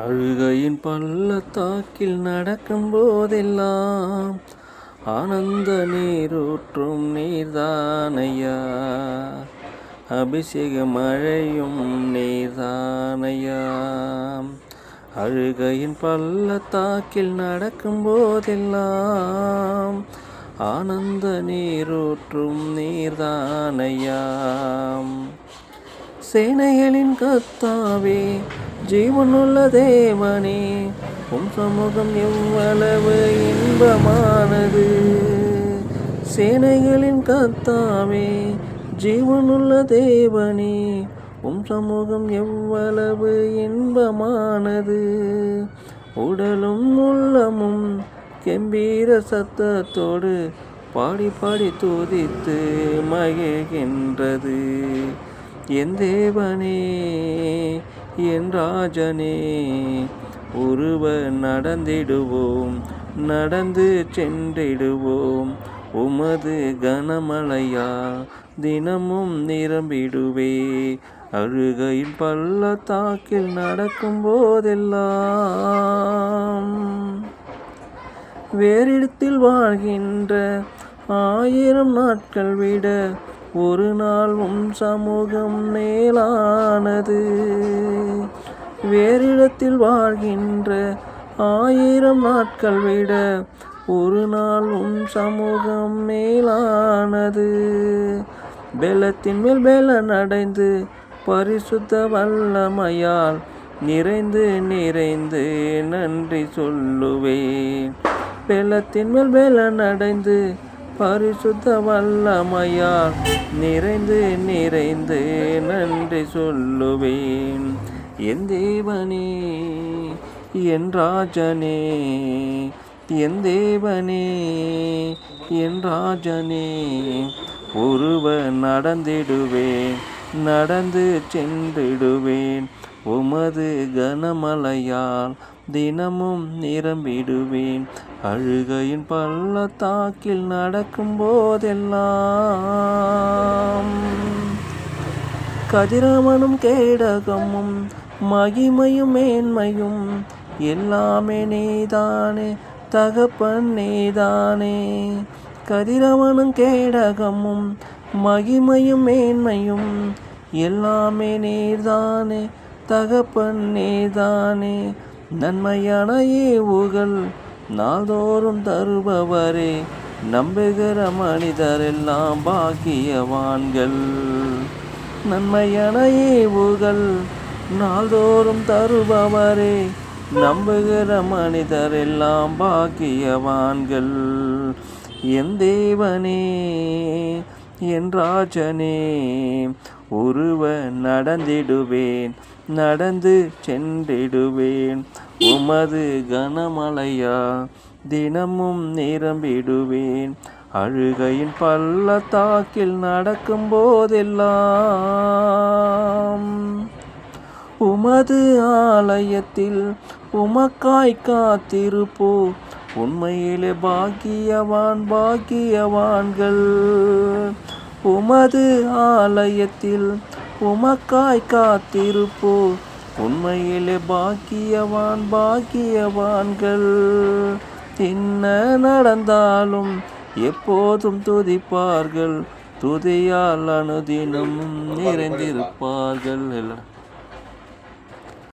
அழுகையின் பள்ளத்தாக்கில் நடக்கும் போதெல்லாம் ஆனந்த நீரூற்றும் நீர்தானையா, அபிஷேக மழையும் நீர்தானையா. அழுகையின் பள்ளத்தாக்கில் நடக்கும் போதெல்லாம் ஆனந்த நீரூற்றும் நீர்தானையா. சேனைகளின் கர்த்தாவே, ஜீவனுள்ள தேவனே, உம் சமூகம் எவ்வளவு இன்பமானது. சேனைகளின் கர்த்தாவே, ஜீவனுள்ள தேவனே, உம் சமூகம் எவ்வளவு இன்பமானது. உடலும் உள்ளமும் கம்பீர சத்தத்தோடு பாடி பாடி துதித்து மகிழ்கின்றது. என் தேவனே, என் ராஜனே, ஒருவர் நடந்திடுவோம், நடந்து சென்றிடுவோம். உமது கனமழையா தினமும் நிரம்பிடுவே. அழுகையின் பள்ளத்தாக்கில் நடக்கும் போதெல்லாம் வேறிடத்தில் வாழ்கின்ற 1000 நாட்கள் விட ஒரு நாள் உம் சமூகம் மேலானது. வேறிடத்தில் வாழ்கின்ற 1000 நாட்கள் விட ஒரு நாள் உம் சமூகம் மேலானது. பெலத்தின் மேல் பெலன் அடைந்து பரிசுத்த வல்லமையால் நிறைந்து நிறைந்து நன்றி சொல்லுவேன். பெலத்தின் மேல் பெலன் அடைந்து பரிசுத்த வல்லமையால் நிறைந்து நிறைந்து நன்றி சொல்லுவேன். என் தேவனே, என் ராஜனே, என் தேவனே, என் ராஜனே, ஒருவர் நடந்திடுவேன், நடந்து சென்றிடுவேன். உமது கனமழையால் தினமும் நிரம்பிடுவேன். அழுகையின் பள்ளத்தாக்கில் நடக்கும் போதெல்லாம் கதிரவனும் கேடகமும் மகிமையும் மேன்மையும் எல்லாமே நீதானே தகப்பன், நீதானே. கதிரவனும் கேடகமும் மகிமையும் மேன்மையும் எல்லாமே நீர்தானே தகப்பன், நீதானே. நன்மையான ஏவுகள் நாள்தோறும் தருபவரே, நம்புகிற மனிதரெல்லாம் பாக்கியவான்கள். நன்மையான ஏவுகள் நாள்தோறும் தருபவரே, நம்புகிற மனிதரெல்லாம் பாக்கியவான்கள். என் தேவனே, என் ராஜனே, ஒருவர் நடந்திடுவேன், நடந்து சென்றிடுவேன். உமது கனமழையா தினமும் நிரம்பிடுவேன். அழுகையின் பள்ளத்தாக்கில் நடக்கும் போதெல்லாம் உமது ஆலயத்தில் உமக்காய் காத்திருப்போ. உண்மையிலே பாக்கியவான், பாக்கியவான்கள். உமது ஆலயத்தில் உமக்காய் காத்திருப்போ. உண்மையிலே பாக்கியவான், பாக்கியவான்கள். என்ன நடந்தாலும் எப்போதும் துதிப்பார்கள், துதியால் அனுதினம் நிறைந்திருப்பார்கள்.